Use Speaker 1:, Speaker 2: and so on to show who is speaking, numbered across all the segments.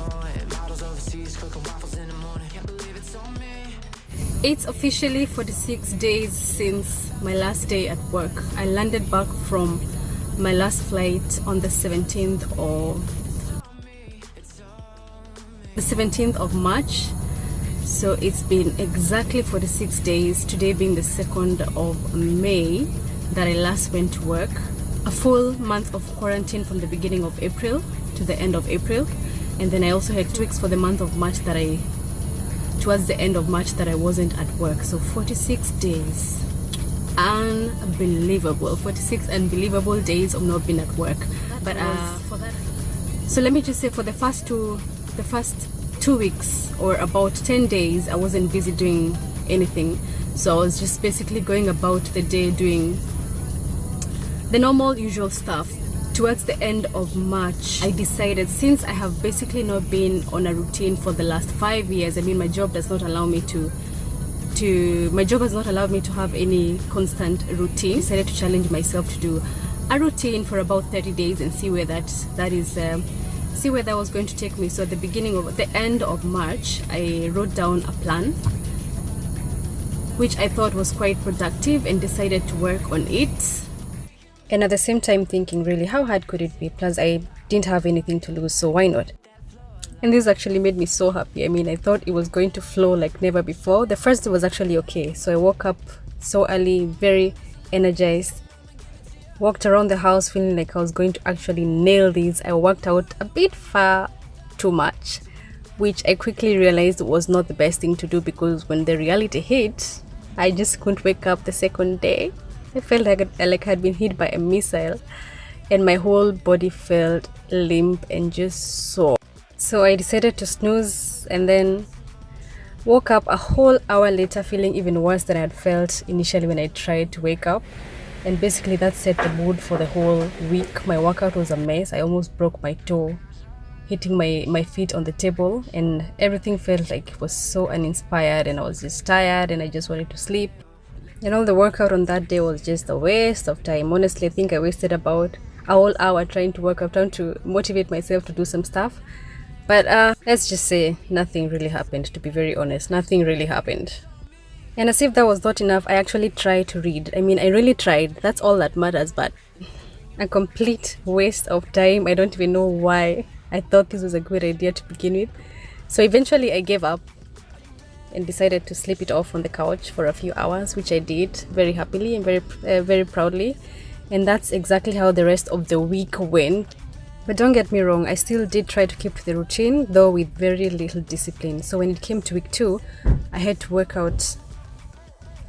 Speaker 1: flowing, models overseas cooking waffles in the morning. Can't believe it's on me.
Speaker 2: It's officially 46 days since my last day at work. I landed back from my last flight on the 17th of March. So it's been exactly 46 days, today being the 2nd of May, that I last went to work. A full month of quarantine from the beginning of April to the end of April. And then I also had 2 weeks for the month of March towards the end of March that I wasn't at work. So 46 days. Unbelievable. 46 unbelievable days of not being at work. But for that, so let me just say, for the first 2 weeks or about 10 days, I wasn't busy doing anything. So I was just basically going about the day doing the normal usual stuff. Towards the end of March, I decided, since I have basically not been on a routine for the last 5 years, I mean, my job does not allow me my job has not allowed me to have any constant routine. I decided to challenge myself to do a routine for about 30 days and see where see where that was going to take me. So at the end of March, I wrote down a plan which I thought was quite productive and decided to work on it. And at the same time thinking, really, how hard could it be? Plus, I didn't have anything to lose, so why not? And this actually made me so happy. I mean, I thought it was going to flow like never before. The first day was actually okay. So I woke up so early, very energized. Walked around the house feeling like I was going to actually nail these. I worked out a bit far too much, which I quickly realized was not the best thing to do, because when the reality hit, I just couldn't wake up the second day. I felt like I had been hit by a missile, and my whole body felt limp and just sore. So I decided to snooze, and then woke up a whole hour later feeling even worse than I had felt initially when I tried to wake up. And basically that set the mood for the whole week. My workout was a mess. I almost broke my toe hitting my feet on the table, and everything felt like it was so uninspired, and I was just tired and I just wanted to sleep. And all the workout on that day was just a waste of time. Honestly, I think I wasted about a whole hour trying to work out, trying to motivate myself to do some stuff. But let's just say nothing really happened, to be very honest. Nothing really happened. And as if that was not enough, I actually tried to read. I mean, I really tried. That's all that matters. But a complete waste of time. I don't even know why I thought this was a good idea to begin with. So eventually I gave up and decided to sleep it off on the couch for a few hours, which I did very happily and very proudly. And that's exactly how the rest of the week went. But don't get me wrong, I still did try to keep the routine, though with very little discipline. So when it came to week 2, I had to work out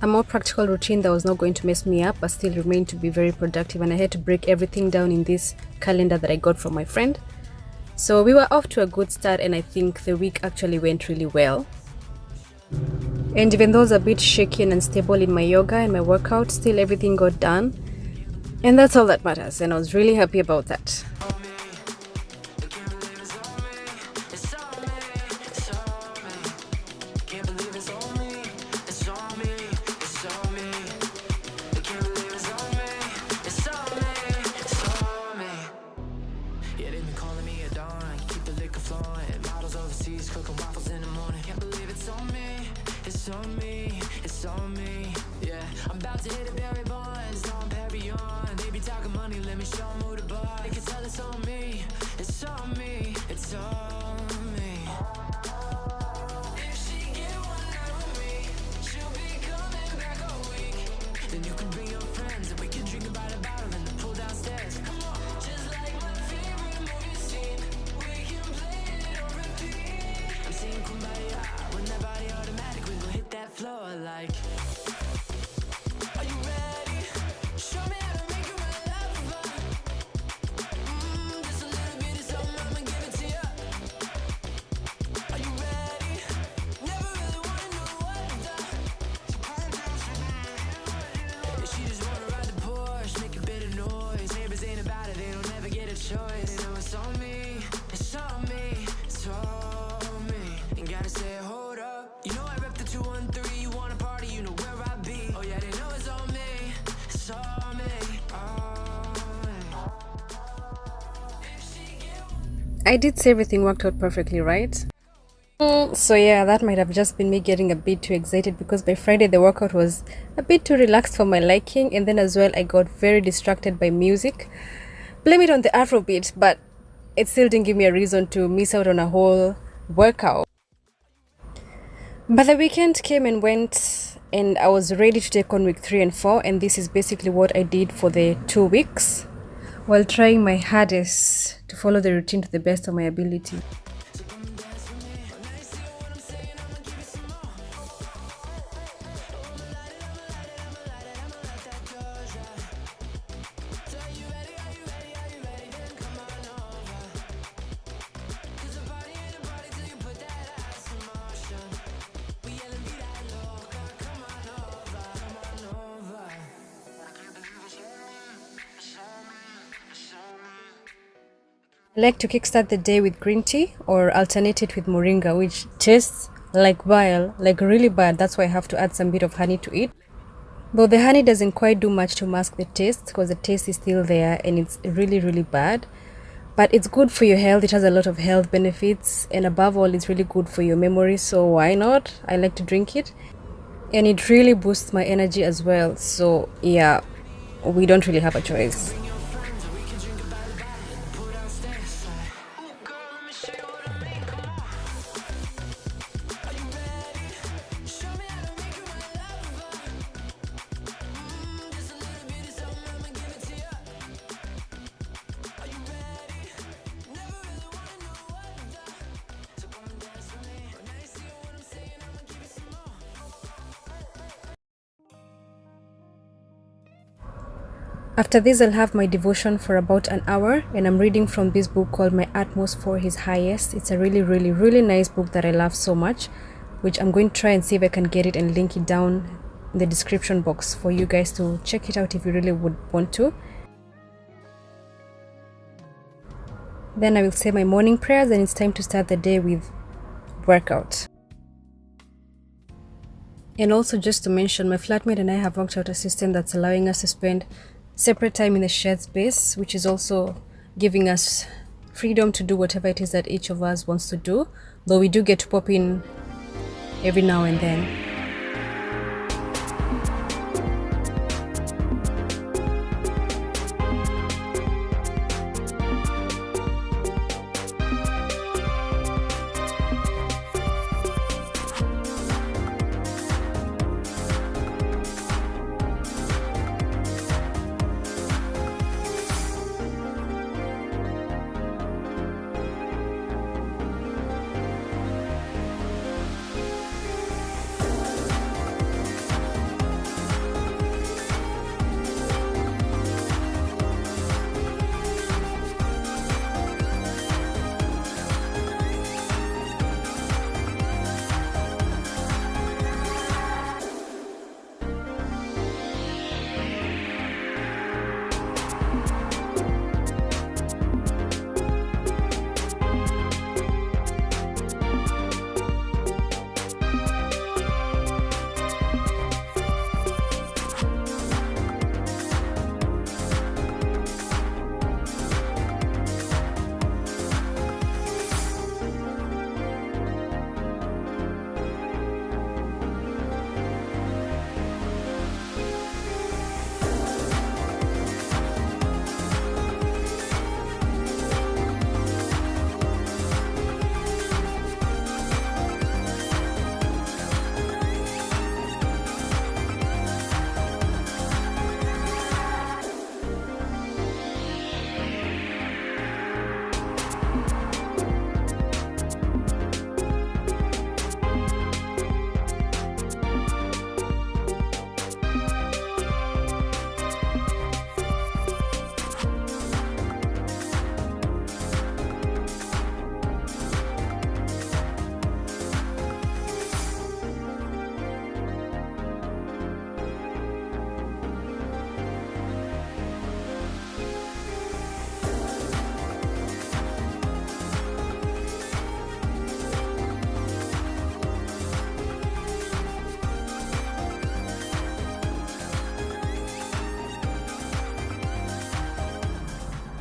Speaker 2: a more practical routine that was not going to mess me up, but still remained to be very productive. And I had to break everything down in this calendar that I got from my friend. So we were off to a good start, and I think the week actually went really well. And even though I was a bit shaky and unstable in my yoga and my workout, still everything got done. And that's all that matters, and I was really happy about that.
Speaker 1: Cooking waffles in the morning. Can't believe it's on me. It's on me. It's on me. Yeah, I'm about to hit a berry bonds. Don Perignon. They be talking money. Let me show them who to buy. They can tell it's on me. It's on me. It's on me. If she get one night with me, she'll be coming back all week. Then you can bring your friends and we can drink about a bottle in the pool downstairs. Come on, just like my favorite movie scene. We can play it on repeat. I'm saying kumbaya, when that body automatic, we gon' hit that floor like. Are you ready? Show me how to make you my lover. Just a little bit of something, I'ma give it to you. Are you ready? Never really wanna know what the. She just wanna ride the Porsche, make a bit of noise. Neighbors ain't about it, they don't ever get a choice. They know it's on me, it's on me, it's on me. Ain't gotta say hold up. You know I rep the 213, you wanna party, you know where
Speaker 2: I did say everything worked out perfectly, right? So yeah, that might have just been me getting a bit too excited because by Friday the workout was a bit too relaxed for my liking, and then as well I got very distracted by music. Blame it on the Afro beat, but it still didn't give me a reason to miss out on a whole workout. But the weekend came and went, and I was ready to take on week 3 and 4, and this is basically what I did for the 2 weeks while trying my hardest to follow the routine to the best of my ability. I like to kickstart the day with green tea or alternate it with moringa, which tastes like bile, like really bad. That's why I have to add some bit of honey to it. Though the honey doesn't quite do much to mask the taste because the taste is still there and it's really, really bad. But it's good for your health. It has a lot of health benefits, and above all, it's really good for your memory. So why not? I like to drink it, and it really boosts my energy as well. So yeah, we don't really have a choice. After this, I'll have my devotion for about an hour, and I'm reading from this book called My Utmost for His Highest. It's a really, really, really nice book that I love so much, which I'm going to try and see if I can get it and link it down in the description box for you guys to check it out if you really would want to. Then I will say my morning prayers, and it's time to start the day with workout. And also, just to mention, my flatmate and I have worked out a system that's allowing us to spend separate time in the shared space, which is also giving us freedom to do whatever it is that each of us wants to do, though we do get to pop in every now and then.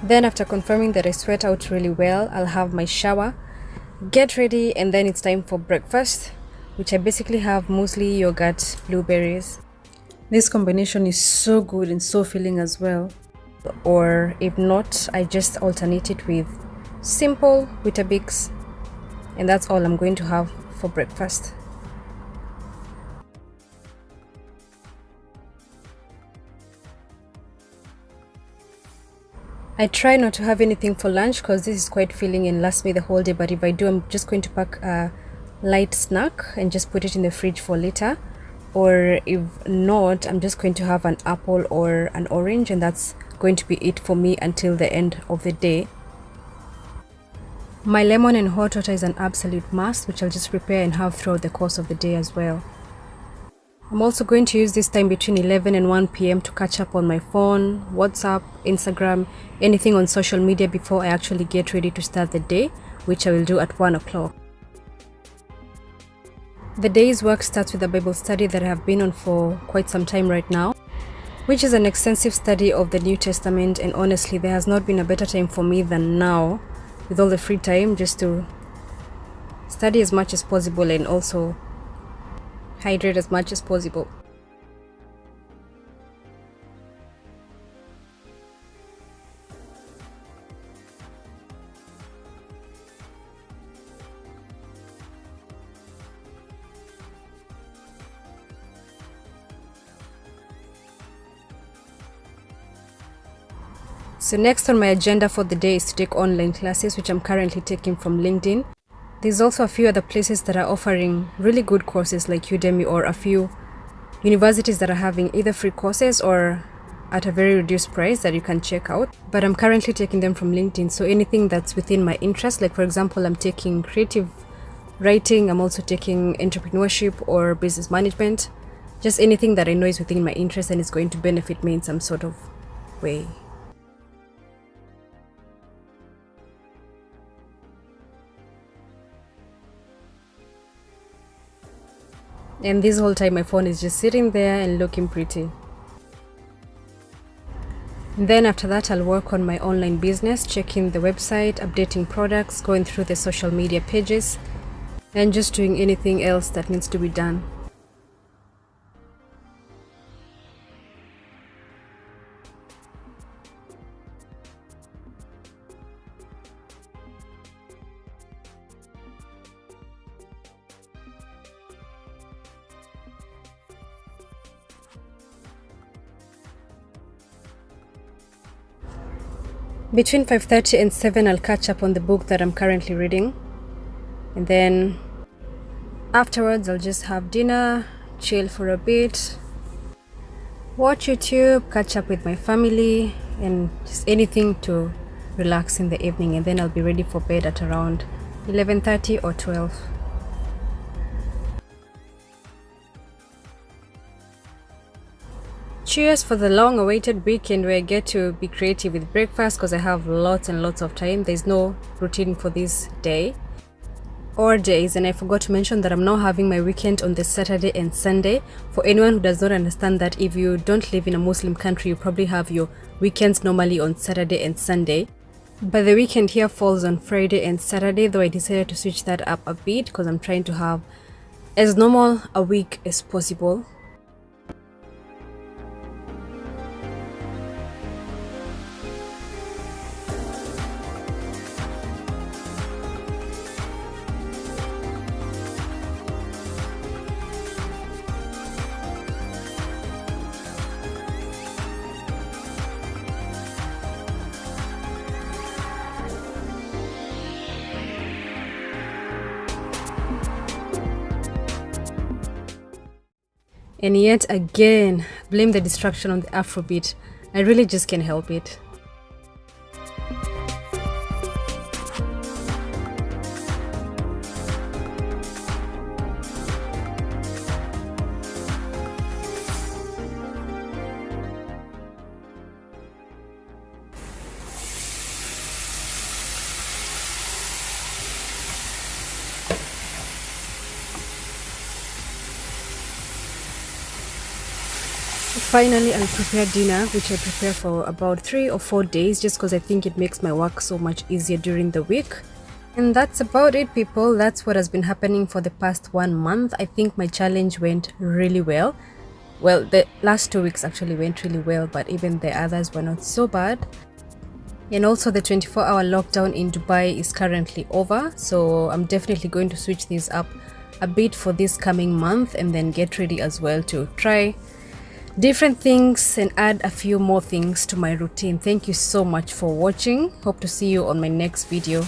Speaker 2: Then after confirming that I sweat out really well, I'll have my shower, get ready, and then it's time for breakfast, which I basically have mostly yogurt, blueberries. This combination is so good and so filling as well. Or if not, I just alternate it with simple Weetabix, and that's all I'm going to have for breakfast. I try not to have anything for lunch because this is quite filling and lasts me the whole day, but if I do, I'm just going to pack a light snack and just put it in the fridge for later. Or if not, I'm just going to have an apple or an orange, and that's going to be it for me until the end of the day. My lemon and hot water is an absolute must, which I'll just prepare and have throughout the course of the day as well. I'm also going to use this time between 11 and 1 p.m. to catch up on my phone, WhatsApp, Instagram, anything on social media before I actually get ready to start the day, which I will do at 1 o'clock. The day's work starts with a Bible study that I have been on for quite some time right now, which is an extensive study of the New Testament, and honestly, there has not been a better time for me than now, with all the free time, just to study as much as possible and also hydrate as much as possible. So next on my agenda for the day is to take online classes, which I'm currently taking from LinkedIn. There's also a few other places that are offering really good courses like Udemy, or a few universities that are having either free courses or at a very reduced price that you can check out. But I'm currently taking them from LinkedIn, so anything that's within my interest, like for example, I'm taking creative writing, I'm also taking entrepreneurship or business management, just anything that I know is within my interest and is going to benefit me in some sort of way. And this whole time my phone is just sitting there and looking pretty. And then after that, I'll work on my online business, checking the website, updating products, going through the social media pages, and just doing anything else that needs to be done. Between 5:30 and 7, I'll catch up on the book that I'm currently reading. And then afterwards, I'll just have dinner, chill for a bit, watch YouTube, catch up with my family, and just anything to relax in the evening. And then I'll be ready for bed at around 11:30 or 12. Cheers for the long-awaited weekend where I get to be creative with breakfast because I have lots and lots of time. There's no routine for this day or days, and I forgot to mention that I'm now having my weekend on the Saturday and Sunday. For anyone who does not understand that, if you don't live in a Muslim country, you probably have your weekends normally on Saturday and Sunday. But the weekend here falls on Friday and Saturday, though I decided to switch that up a bit because I'm trying to have as normal a week as possible. And yet again, blame the distraction on the Afro beat. I really just can't help it. Finally, I'll prepare dinner, which I prepare for about 3 or 4 days just because I think it makes my work so much easier during the week. And that's about it, people. That's what has been happening for the past 1 month. I think my challenge went really well. Well, the last 2 weeks actually went really well, but even the others were not so bad. And also the 24-hour lockdown in Dubai is currently over, so I'm definitely going to switch these up a bit for this coming month and then get ready as well to try different things and add a few more things to my routine. Thank you so much for watching. Hope to see you on my next video.